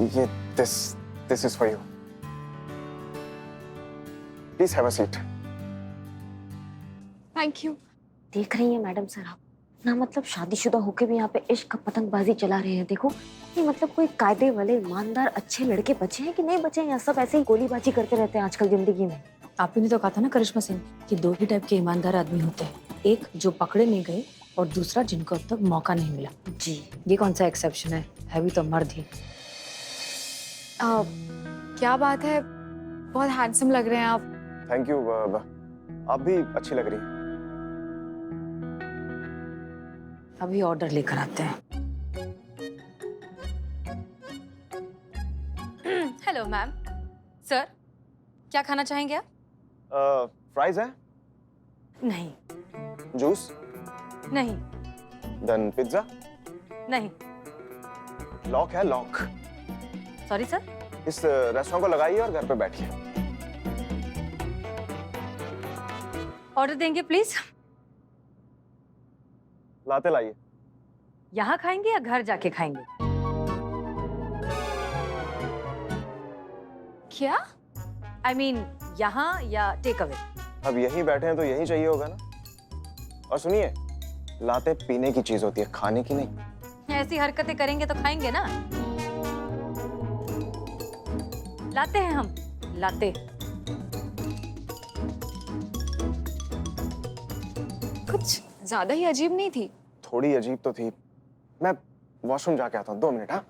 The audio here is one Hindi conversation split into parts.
ये this is for you. Please have a seat. Thank you. देख रही हैं मैडम सर आप ना, मतलब शादीशुदा होके भी यहाँ पे इश्क का पतंगबाजी चला रहे हैं। देखो ये मतलब कोई कायदे वाले ईमानदार अच्छे लड़के बचे हैं कि नहीं बचे हैं, या सब ऐसे ही गोलीबाजी करते रहते हैं आजकल जिंदगी में। आपने भी तो कहा था ना करिश्मा सिंह कि दो ही टाइप के ईमानदार आदमी होते हैं, एक जो पकड़े नहीं गए और दूसरा जिनको अब तक मौका नहीं मिला। जी ये कौन सा एक्सेप्शन है भी तो मर्द ही। क्या बात है, बहुत हैंडसम लग रहे हैं आप। Thank you. आप भी अच्छी लग रही हैं। अभी ऑर्डर लेकर आते हैं। Hello ma'am. सर क्या खाना चाहेंगे आप? फ्राइज है? नहीं। जूस? नहीं। Then pizza? नहीं। लॉक है लॉक। Sorry sir. इस रेस्टोरेंट को लगाइए और घर पे बैठिए। ऑर्डर देंगे प्लीज। लाते लाइए। यहाँ खाएंगे या घर जाके खाएंगे? क्या? आई मीन यहाँ या टेक अवे? अब यहीं बैठे हैं तो यहीं चाहिए होगा ना। और सुनिए, लाते पीने की चीज होती है, खाने की नहीं। ऐसी हरकतें करेंगे तो खाएंगे ना। लाते हैं हम, लाते। कुछ ज्यादा ही अजीब नहीं थी? थोड़ी अजीब तो थी। मैं वॉशरूम जाके आता हूँ, 2 मिनट। हाँ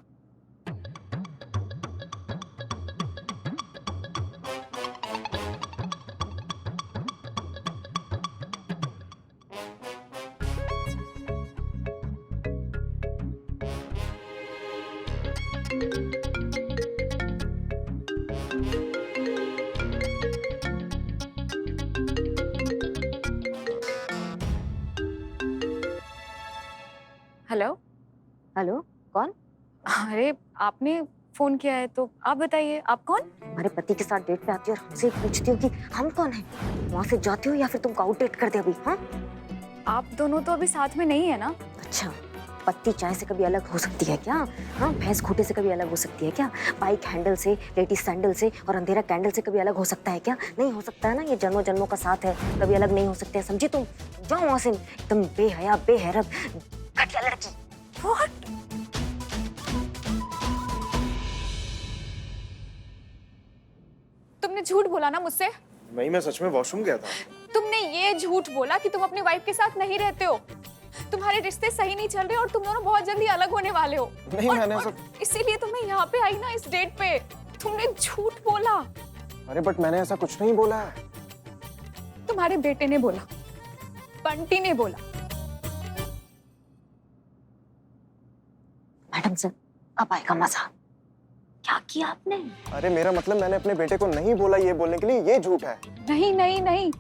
हेलो। हेलो कौन? अरे आपने फोन किया है तो आप बताइए, आप कौन? हमारे पति के साथ डेट पे आती हो और हमसे पूछती हो कि हम कौन हैं? वहां से जाती हो या फिर तुमको आउट डेट कर दे अभी? हाँ आप दोनों तो अभी साथ में नहीं है ना? अच्छा, पत्ती चाय से कभी अलग हो सकती है क्या? हाँ, भैंस खूंटे से कभी अलग हो सकती है क्या? बाइक हैंडल से, लेडीज सैंडल से और अंधेरा कैंडल से कभी अलग हो सकता है क्या? नहीं हो सकता है ना। ये जन्मों जन्मों का साथ है, कभी अलग नहीं हो सकते हैं, समझी तुम? जाओ वहां से, एकदम बेहया बेहरब घटिया लड़की। What? तुमने झूठ बोला ना मुझसे? नहीं, मैं सच में वॉशरूम गया था। तुमने ये झूठ बोला कि तुम अपनी वाइफ के साथ नहीं रहते हो, तुम्हारे रिश्ते सही नहीं चल रहे और तुम दोनों बहुत जल्दी अलग होने वाले हो। नहीं, मैंने ऐसा। इसीलिए तो मैं यहाँ पे आई ना, इस डेट पे। तुमने झूठ बोला। अरे बट मैंने ऐसा कुछ नहीं बोला है। तुम्हारे बेटे ने बोला, बंटी ने बोला। मैडम सर अब आएगा मजा। क्या किया आपने? अरे मेरा मतलब, मैंने अपने बेटे को नहीं बोला ये बोलने के लिए, ये झूठ है। नहीं नहीं नहीं,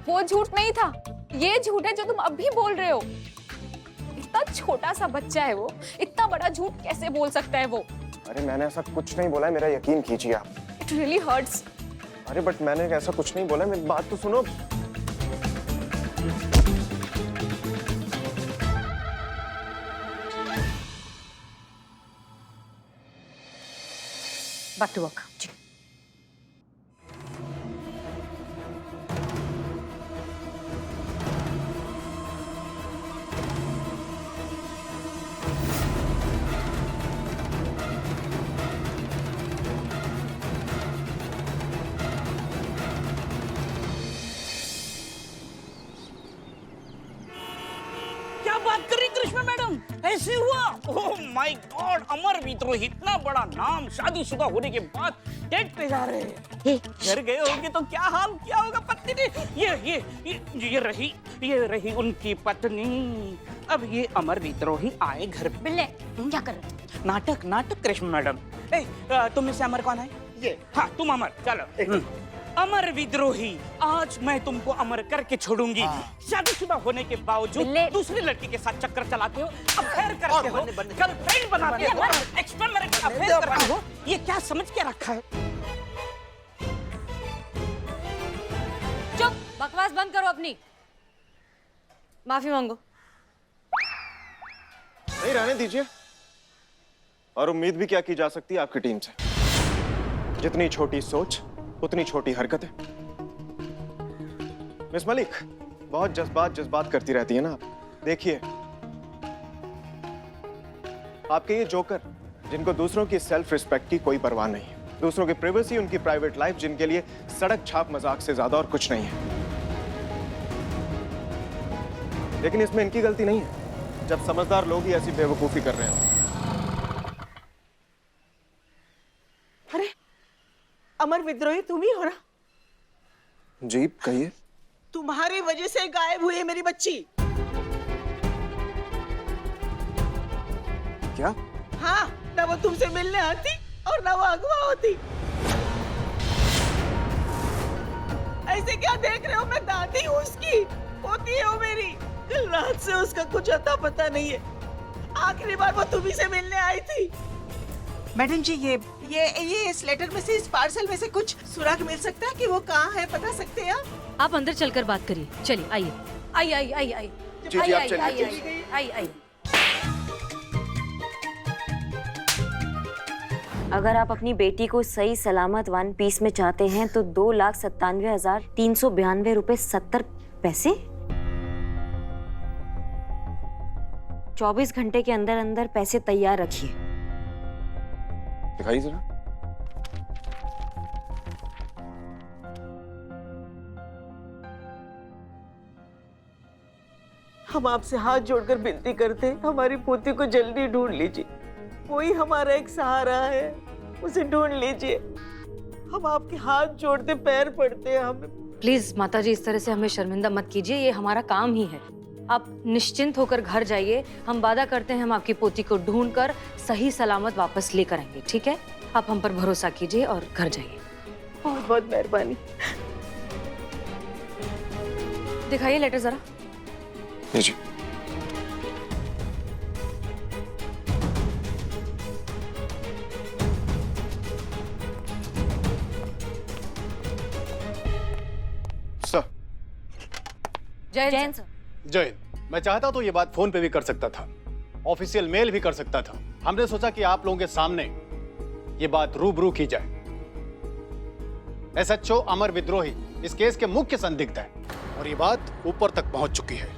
वो झूठ नहीं था, ये झूठ है जो तुम अभी बोल रहे हो। इतना छोटा सा बच्चा है वो, इतना बड़ा झूठ कैसे बोल सकता है वो? अरे मैंने ऐसा कुछ नहीं बोला है, मेरा यकीन कीजिए आप। It really hurts. अरे बट मैंने ऐसा कुछ नहीं बोला है, मेरी बात तो सुनो। Back to work. क्या बात कर रही करिश्मा मैडम, ऐसे हुआ? ओह माय गॉड, अमर विद्रोही, इतना बड़ा नाम, शादीशुदा होने के बाद डेट पे जा रहे हैं। घर गए होंगे तो क्या हाल किया होगा पत्नी ने। ये रही उनकी पत्नी। अब ये अमर विद्रोही आए घर पे। बिल्ले क्या कर रहे हो? नाटक करिश्मा मैडम। तुम में से अमर कौन है? ये हाँ, तुम अमर। चलो अमर विद्रोही, आज मैं तुमको अमर करके छोड़ूंगी। शादीशुदा होने के बावजूद दूसरी लड़की के साथ चक्कर चलाते हो, अफेयर करते हो, गर्लफ्रेंड बनाते हो, एक्स्ट्रा मैरिटल अफेयर करते हो। ये क्या समझ के रखा है? चुप, बकवास बंद करो अपनी। माफी मांगो। नहीं, रहने दीजिए। और उम्मीद भी क्या की जा सकती है आपकी टीम से? जितनी छोटी सोच उतनी छोटी हरकतें। मिस मलिक, बहुत जज्बात करती रहती है ना आप। देखिए, आपके ये जोकर जिनको दूसरों की सेल्फ रिस्पेक्ट की कोई परवाह नहीं है, दूसरों की प्राइवेसी, उनकी प्राइवेट लाइफ, जिनके लिए सड़क छाप मजाक से ज्यादा और कुछ नहीं है। लेकिन इसमें इनकी गलती नहीं है जब समझदार लोग ही ऐसी बेवकूफी कर रहे हैं। अरे अमर विद्रोही तुम ही हो ना? जी कहिए। तुम्हारी वजह से गायब हुई है मेरी बच्ची। क्या? हाँ, ना वो तुमसे मिलने आती और ना वो अगवा होती। ऐसे क्या देख रहे हो? मैं दादी हूँ उसकी, पोती हो मेरी। कल रात से उसका कुछ अता पता नहीं है। आखिरी बार वो तुम्ही से मिलने आई थी। मैडम जी, ये इस लेटर में से, इस पार्सल में से कुछ सुराग मिल सकता है कि वो कहाँ है? बता सकते हैं आप अंदर चलकर बात करिए। चलिए आइए। आई आई आई आई जी जी आप चलिए। आई आई। अगर आप अपनी बेटी को सही सलामत वन पीस में चाहते हैं तो 2,97,392 रुपए 70 पैसे 24 घंटे के अंदर अंदर पैसे तैयार रखिए। दिखाइए जरा। हम आपसे हाथ जोड़कर विनती करते हैं, हमारी पोती को जल्दी ढूंढ लीजिए। कोई हमारा एक सहारा है, उसे ढूंढ लीजिए। हम आपके हाथ जोड़ते पैर पड़ते हैं। हमें प्लीज माताजी, इस तरह से हमें शर्मिंदा मत कीजिए, ये हमारा काम ही है। आप निश्चिंत होकर घर जाइए। हम वादा करते हैं हम आपकी पोती को ढूंढकर सही सलामत वापस लेकर आएंगे, ठीक है? आप हम पर भरोसा कीजिए और घर जाइए। बहुत बहुत मेहरबानी। दिखाइए लेटर जरा। जी। सर। जैन सर। जय, मैं चाहता तो ये बात फोन पे भी कर सकता था, ऑफिशियल मेल भी कर सकता था। हमने सोचा कि आप लोगों के सामने ये बात रूबरू की जाए। एसएचओ अमर विद्रोही इस केस के मुख्य संदिग्ध है और ये बात ऊपर तक पहुंच चुकी है।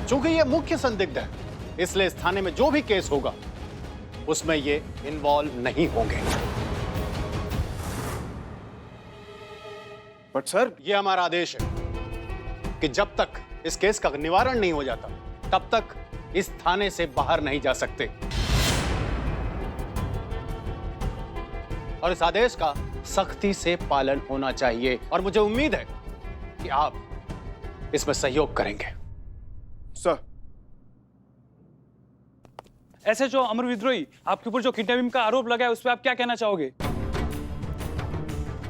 चूंकि ये मुख्य संदिग्ध है, इसलिए इस थाने में जो भी केस होगा उसमें ये इन्वॉल्व नहीं होंगे। बट सर, ये हमारा आदेश है कि जब तक इस केस का निवारण नहीं हो जाता तब तक इस थाने से बाहर नहीं जा सकते और इस आदेश का सख्ती से पालन होना चाहिए और मुझे उम्मीद है कि आप इसमें सहयोग करेंगे। सर। एसएचओ अमर विद्रोही, आपके ऊपर जो किडनैपिंग का आरोप लगा है उस पर आप क्या कहना चाहोगे?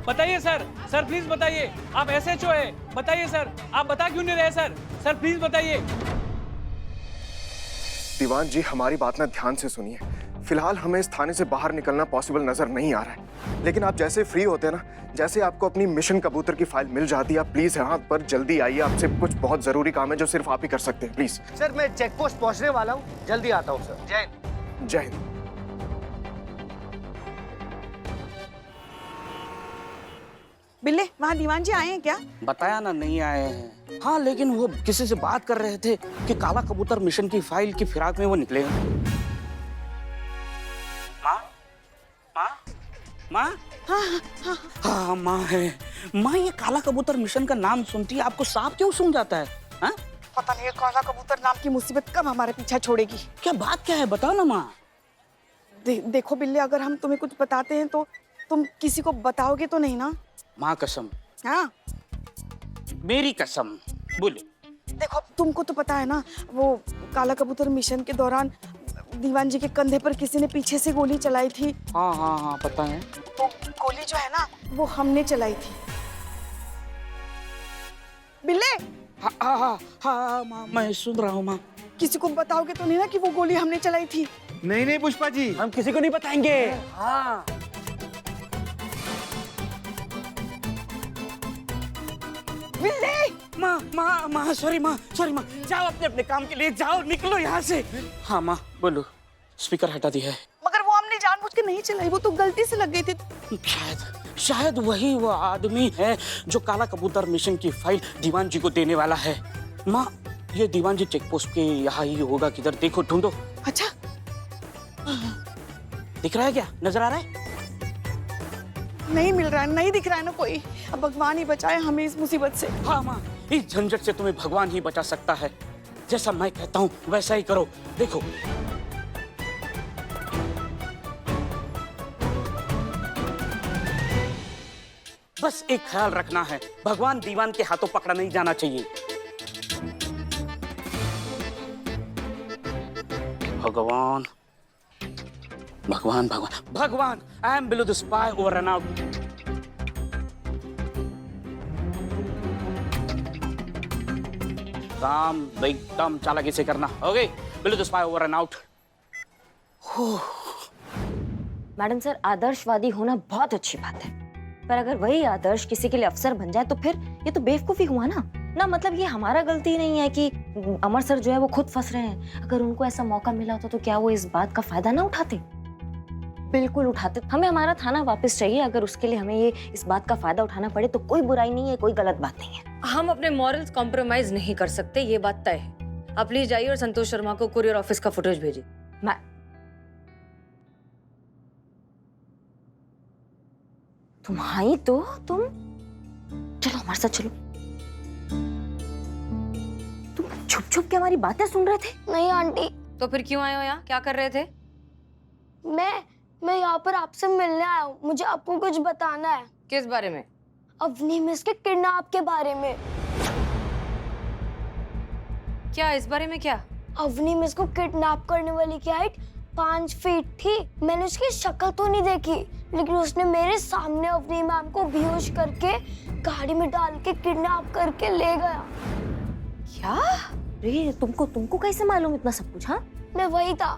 बताइए सर। सर प्लीज बताइए, आप एसएचओ है, बताइए सर। आप बता क्यों नहीं रहे सर? सर प्लीज बताइए। दीवान जी, हमारी बात ना ध्यान से सुनिए। फिलहाल हमें इस थाने से बाहर निकलना पॉसिबल नजर नहीं आ रहा है, लेकिन आप जैसे फ्री होते हैं ना, जैसे आपको अपनी मिशन कबूतर की फाइल मिल जाती है, आप प्लीज यहाँ पर जल्दी आइए। आपसे कुछ बहुत जरूरी काम है जो सिर्फ आप ही कर सकते हैं, प्लीज। सर मैं चेक पोस्ट पहुंचने वाला हूँ, जल्दी आता हूँ सर। जय हिंद। जय हिंद। बिल्ले, वहाँ दीवान जी आए हैं क्या? बताया ना नहीं आए हैं। हाँ, लेकिन वो किसी से बात कर रहे थे कि काला कबूतर मिशन की फाइल की फिराक में वो निकले हैं। माँ, माँ, माँ। हाँ माँ है। माँ, ये काला कबूतर मिशन का नाम सुनती है आपको सांप क्यों सूंघ जाता है? हाँ? पता नहीं ये काला कबूतर नाम की मुसीबत कब हमारे पीछा छोड़ेगी। क्या बात क्या है, बताओ ना माँ। देखो बिल्ले, अगर हम तुम्हें कुछ बताते हैं तो तुम किसी को बताओगे तो नहीं ना? माँ कसम। हाँ, मेरी कसम। बोले। देखो तुमको तो पता है ना, वो काला कबूतर मिशन के दौरान दीवान जी के कंधे पर किसी ने पीछे से गोली चलाई थी। हाँ हाँ हाँ, पता है। तो गोली जो है ना, वो हमने चलाई थी। बिल्ले। हाँ हाँ हाँ हाँ माँ, मैं सुन रहा हूँ माँ। किसी को बताओगे तो नहीं ना कि वो गोली हमने चलाई थी? नहीं नहीं पुष्पा जी, हम किसी को नहीं बताएंगे। हाँ बिल्ले। माँ माँ माँ, सॉरी माँ, सॉरी माँ। जाओ अपने अपने काम के लिए जाओ, निकलो यहाँ से। हाँ माँ बोलो, स्पीकर हटा दिया है। मगर वो हमने जानबूझ के नहीं चलाई, वो तो गलती से लग गई थी। शायद वही वो आदमी है जो काला कबूतर मिशन की फाइल दीवान जी को देने वाला है। माँ, ये दीवान जी चेक पोस्ट के यहाँ ही होगा, किधर देखो, ढूंढो। अच्छा, दिख रहा है क्या? नजर आ रहा है? नहीं मिल रहा है, नहीं दिख रहा है ना कोई। अब भगवान ही बचाए हमें इस मुसीबत से। हाँ माँ, इस झंझट से तुम्हें भगवान ही बचा सकता है। जैसा मैं कहता हूँ वैसा ही करो। देखो, बस एक ख्याल रखना है, भगवान दीवान के हाथों पकड़ा नहीं जाना चाहिए। भगवान भगवान भगवान भगवान, I am below the spy over and out. काम एकदम चालाकी से करना। Okay, below the spy over and out. Madam sir, आदर्शवादी होना बहुत अच्छी बात है, पर अगर वही आदर्श किसी के लिए अफसर बन जाए तो फिर ये तो बेवकूफी हुआ ना। मतलब ये हमारा गलती नहीं है कि अमर सर जो है वो खुद फंस रहे हैं। अगर उनको ऐसा मौका मिला होता तो क्या वो इस बात का फायदा ना उठाते? बिल्कुल उठाते। हमें हमारा थाना वापस चाहिए। अगर उसके लिए हमें ये इस बात का फायदा उठाना पड़े तो कोई बुराई नहीं है, कोई गलत बात नहीं है। हम अपने मॉरल्स कॉम्प्रोमाइज नहीं कर सकते, ये बात तय है। आप प्लीज जाइए और संतोष शर्मा को कुरियर ऑफिस का फुटेज भेजिए। तुम आई तो तुम चलो हमारे साथ चलो। तुम छुप छुप के हमारी बातें सुन रहे थे? नहीं आंटी, तो फिर क्यों आए हो यहाँ? क्या कर रहे थे? मैं यहाँ पर आपसे मिलने आया हूँ। मुझे आपको कुछ बताना है। किस बारे में? अवनी मिस के किडनैप के बारे में। क्या इस बारे में? क्या? अवनी मिस को किडनैप करने वाली की हाइट 5 फीट थी। मैंने उसकी शक्ल तो नहीं देखी, लेकिन उसने मेरे सामने अवनी मैम को बेहोश करके गाड़ी में डाल के किडनैप करके ले गया। क्या? अरे तुमको कैसे मालूम इतना सब कुछ? हाँ, मैं वही था,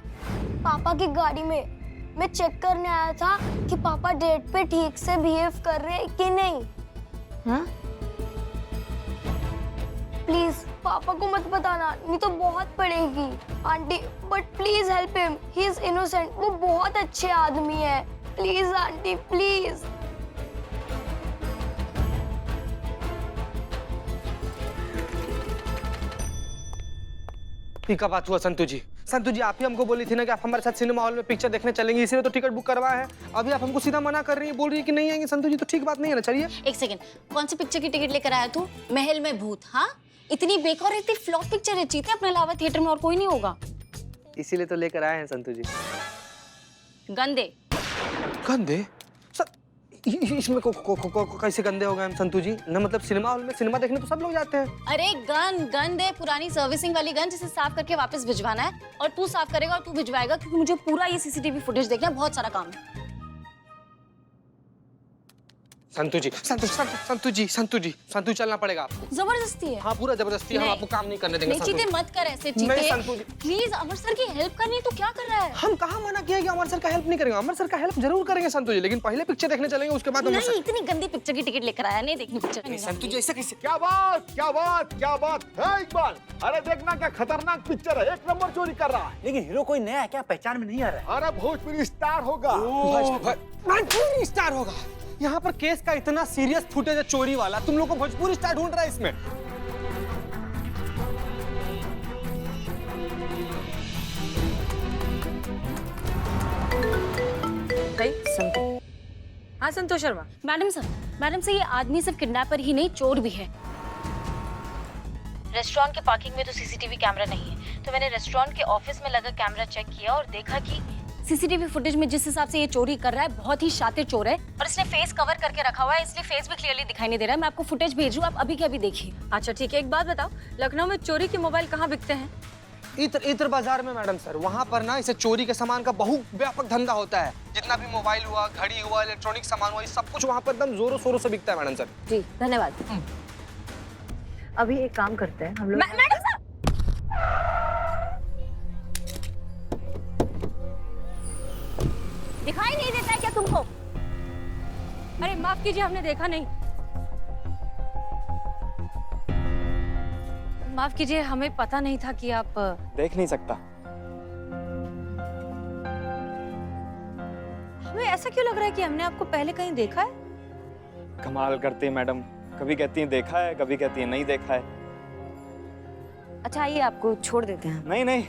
पापा की गाड़ी में। मैं चेक करने आया था कि पापा डेट पे ठीक से बिहेव कर रहे हैं कि नहीं। हाँ? प्लीज पापा को मत बताना, नहीं तो बहुत पड़ेगी। Aunty, but please help him, he is innocent. वो बहुत अच्छे आदमी है। Please aunty, please. का बात हुआ संतु जी? संतु जी, आप ही हमको बोली थी ना कि आप हमारे साथ सिनेमा हॉल में पिक्चर देखने चलेंगे, इसलिए तो टिकट बुक करवाया है। अभी आप हमको सीधा मना कर रही है, बोल रही है कि नहीं आएंगे। संतु जी, तो ठीक बात नहीं है ना? चलिए। एक सेकंड, कौन सी पिक्चर की टिकट लेकर आया तू? महल में भूत? हाँ, इतनी बेकार, इतनी फ्लॉप पिक्चर है। जीते अपने अलावा थिएटर में और कोई नहीं होगा। इसीलिए तो लेकर आए हैं संतु जी। गंदे गंदे? इसमें कैसे गंदे हो गए हम संतु जी? ना मतलब सिनेमा हॉल में सिनेमा देखने तो सब लोग जाते हैं। अरे गंद है, पुरानी सर्विसिंग वाली गन, जिसे साफ करके वापस भिजवाना है। और तू साफ करेगा और तू भिजवाएगा, क्योंकि मुझे पूरा ये सीसीटीवी फुटेज देखना है। बहुत सारा काम है। संतु जी, संतु चलना पड़ेगा आपको। जबरदस्ती है? हाँ, पूरा जबरदस्ती। हम आपको काम नहीं करने देंगे। नहीं चीते, मत कर ऐसे चीते। प्लीज, अमर सर की हेल्प करनी, तो क्या कर रहा है? हम कहाँ मना किया कि अमर सर का हेल्प नहीं करेंगे? अमर सर का हेल्प जरूर करेंगे संतु जी, लेकिन पहले पिक्चर देखने चलेंगे, उसके बाद नहीं, इतनी गंदी पिक्चर की टिकट लेकर आया, नहीं देखनी पिक्चर। संतु जी, ऐसा कैसे? क्या बात है इकबाल? अरे देखना क्या खतरनाक पिक्चर है, 1 नंबर चोरी कर रहा है। लेकिन हीरो कोई नया है क्या? पहचान में नहीं आ रहा है। अरे भोजपुरी स्टार होगा। भोजपुरी स्टार होगा? यहाँ पर केस का इतना सीरियस फुटेज है चोरी वाला, तुम लोग को भोजपुरी स्टार ढूंढ रहा है इसमें? हाँ संतोष शर्मा। मैडम सर, ये आदमी सिर्फ किडनैपर ही नहीं, चोर भी है। रेस्टोरेंट के पार्किंग में तो सीसीटीवी कैमरा नहीं है, तो मैंने रेस्टोरेंट के ऑफिस में लगा कैमरा चेक किया और देखा कि सीसीटीवी फुटेज में जिस हिसाब से ये चोरी कर रहा है, बहुत ही शातिर चोर है। और इसने फेस कवर करके रखा हुआ है, इसलिए फेस भी क्लियरली दिखाई नहीं दे रहा है। मैं आपको फुटेज भेजूं, आप अभी के अभी देखिए। अच्छा ठीक है, एक बात बताओ, लखनऊ में चोरी के मोबाइल कहाँ बिकते हैं? इत्र बाजार में मैडम सर। वहाँ पर ना इसे चोरी के सामान का बहुत व्यापक धंधा होता है। जितना भी मोबाइल हुआ, घड़ी हुआ, इलेक्ट्रॉनिक सामान हुआ, ये सब कुछ वहाँ पर एकदम जोरों शोरों से बिकता है मैडम सर। जी धन्यवाद। अभी एक काम करते हैं हम लोग। मैडम सर, दिखाई नहीं देता है क्या तुमको? अरे माफ कीजिए, हमने देखा नहीं। माफ कीजिए, हमें पता नहीं था कि आप देख नहीं सकता। तुम्हें ऐसा क्यों लग रहा है कि हमने आपको पहले कहीं देखा है? कमाल करती है मैडम, कभी कहती हैं देखा है, कभी कहती हैं नहीं देखा है। अच्छा आइए, आपको छोड़ देते हैं। नहीं नहीं,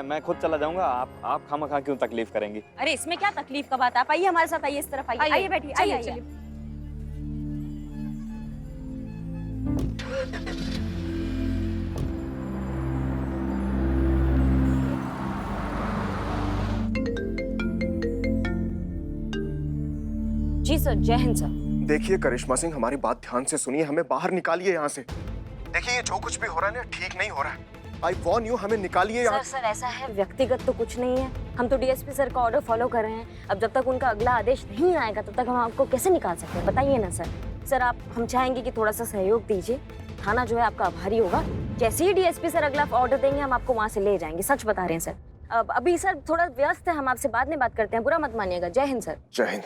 मैं खुद चला जाऊंगा। आप खामखा क्यों तकलीफ करेंगी? अरे इसमें क्या तकलीफ का बात है, आप आइए हमारे साथ, आइए इस तरफ आइए, आइए बैठिए, आइए आइए। जी सर, जय हिंद सर। देखिए करिश्मा सिंह, हमारी बात ध्यान से सुनिए, हमें बाहर निकालिए यहाँ से। देखिए ये जो कुछ भी हो रहा है ना, ठीक नहीं हो रहा है। आई वॉर्न यू, हमें निकालिए यहाँ। सर ऐसा है, व्यक्तिगत तो कुछ नहीं है, हम तो डीएसपी सर का ऑर्डर फॉलो कर रहे हैं। अब जब तक उनका अगला आदेश नहीं आएगा तब तक हम आपको कैसे निकाल सकते हैं, बताइए ना सर। सर हम चाहेंगे कि थोड़ा सा सहयोग दीजिए, थाना जो है आपका आभारी होगा। जैसे ही डीएसपी सर अगला ऑर्डर देंगे हम आपको वहाँ से ले जाएंगे, सच बता रहे हैं सर। अब अभी सर थोड़ा व्यस्त है, हम आपसे बाद में बात करते हैं, बुरा मत मानिएगा। जय हिंद सर। जय हिंद।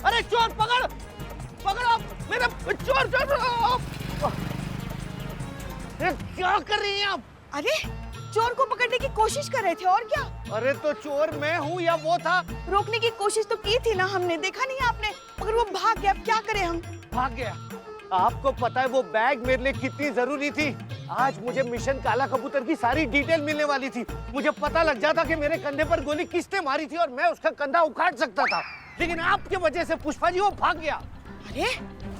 अरे चोर पकड़, पकड़ो मेरा चोर, क्या कर रही हैं आप? अरे चोर को पकड़ने की कोशिश कर रहे थे, और क्या? अरे तो चोर मैं हूँ या वो था? रोकने की कोशिश तो की थी ना हमने, देखा नहीं आपने? मगर वो भाग गया, अब क्या करें हम? भाग गया? आपको पता है वो बैग मेरे लिए कितनी जरूरी थी? आज मुझे मिशन काला कबूतर की सारी डिटेल मिलने वाली थी। मुझे पता लग जाता कि मेरे कंधे पर गोली किसने मारी थी और मैं उसका कंधा उखाड़ सकता था, लेकिन आपकी वजह से पुष्पा जी वो भाग गया। अरे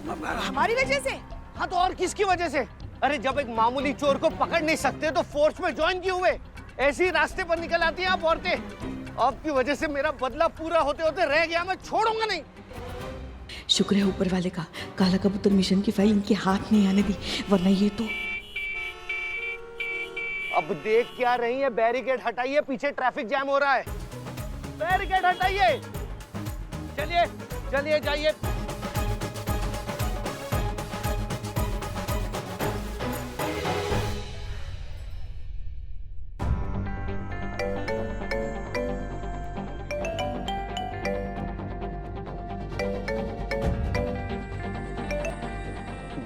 हमारी वजह से? हाँ तो और किसकी वजह से? अरे जब एक मामूली चोर को पकड़ नहीं सकते तो फोर्स में ज्वाइन क्यों हुए? ऐसे ही रास्ते पर निकल आती हैं आप औरतें। आपकी वजह से मेरा बदला पूरा होते होते रह गया, मैं छोड़ूंगा नहीं। शुक्र है ऊपर वाले का, काला कबूतर मिशन की फाइल इनके हाथ नहीं आने दी, वरना ये तो। अब देख क्या रही है? बैरिकेड हटाइए, पीछे ट्रैफिक जैम हो रहा है। बैरिकेड हटाइए, चलिए चलिए जाइए।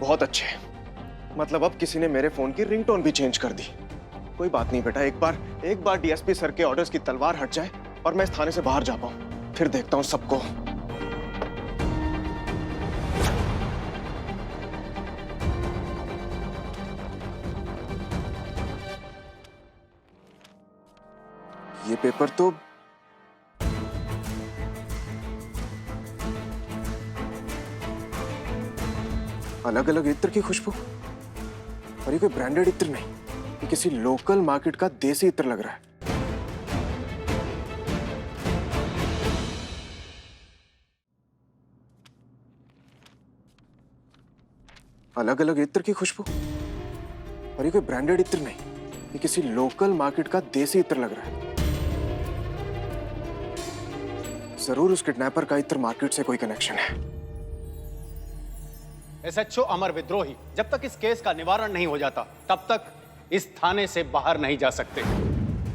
बहुत अच्छे, मतलब अब किसी ने मेरे फोन की रिंगटोन भी चेंज कर दी। कोई बात नहीं बेटा, एक बार डीएसपी सर के ऑर्डर्स की तलवार हट जाए और मैं इस थाने से बाहर जा पाऊं, फिर देखता हूं सबको। ये पेपर तो अलग अलग इत्र की खुशबू, और ये कोई ब्रांडेड इत्र नहीं, ये किसी लोकल मार्केट का देसी इत्र लग रहा है। अलग अलग इत्र की खुशबू, और ये कोई ब्रांडेड इत्र नहीं, ये किसी लोकल मार्केट का देसी इत्र लग रहा है। जरूर उस किडनैपर का इत्र मार्केट से कोई कनेक्शन है। एसएचओ अमर विद्रोही जब तक इस केस का निवारण नहीं हो जाता तब तक इस थाने से बाहर नहीं जा सकते,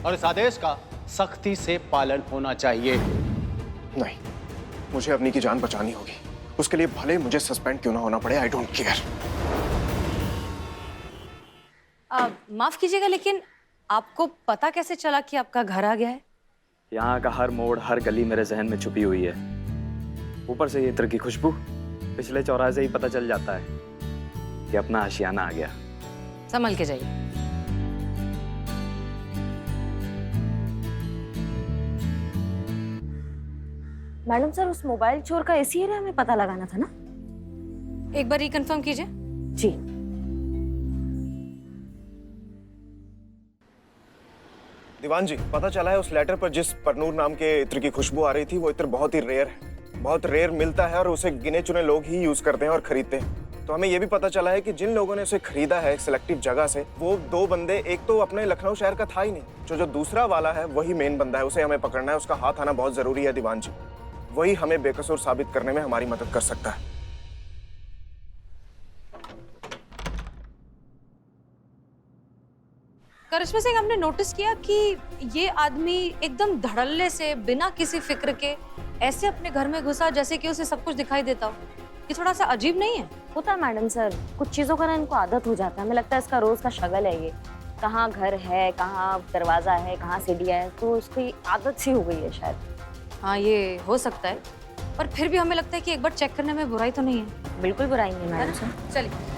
और इस आदेश का सख्ती से पालन होना चाहिए। नहीं, मुझे अपनी की जान बचानी होगी, उसके लिए भले मुझे सस्पेंड क्यों ना होना पड़े, आई डोंट केयर। माफ कीजिएगा, लेकिन आपको पता कैसे चला कि आपका घर आ गया है? यहाँ का हर मोड़, हर गली मेरे जहन में छुपी हुई है। ऊपर से ये इत्र की खुशबू, पिछले चौराहे से ही पता चल जाता है कि अपना आशियाना आ गया। संभल के जाइए। मैडम सर, उस मोबाइल चोर का इसी एरिया में पता लगाना था ना? एक बार रिकन्फर्म कीजिए। जी। दीवान जी, पता चला है उस लेटर पर जिस परनूर नाम के इत्र की खुशबू आ रही थी वो इत्र बहुत ही रेयर है, बहुत रेयर मिलता है और उसे गिने चुने लोग ही यूज करते हैं और खरीदते हैं। तो हमें यह भी पता चला है कि जिन लोगों ने उसे खरीदा है एक सिलेक्टिव जगह से, वो 2 बंदे, एक तो अपने लखनऊ शहर का था ही नहीं, जो दूसरा वाला है वही मेन बंदा है, उसे हमें पकड़ना है, उसका हाथ आना बहुत जरूरी है दीवान जी। वही हमें बेकसूर साबित करने में हमारी मदद कर सकता है। करिश्मा सिंह, हमने नोटिस किया कि ये आदमी एकदम धड़ल्ले से बिना किसी फिक्र के ऐसे अपने घर में घुसा जैसे कि उसे सब कुछ दिखाई देता हो। ये थोड़ा सा अजीब नहीं है? होता है मैडम सर, कुछ चीजों का ना इनको आदत हो जाता है। हमें लगता है इसका रोज का शगल है ये, कहाँ घर है, कहाँ दरवाजा है, कहाँ सीढ़ियाँ है, तो उसकी आदत सी हो गई है शायद। हाँ, ये हो सकता है, पर फिर भी हमें लगता है कि एक बार चेक करने में बुराई तो नहीं है। बिल्कुल बुराई नहीं है मैडम सर। चलिए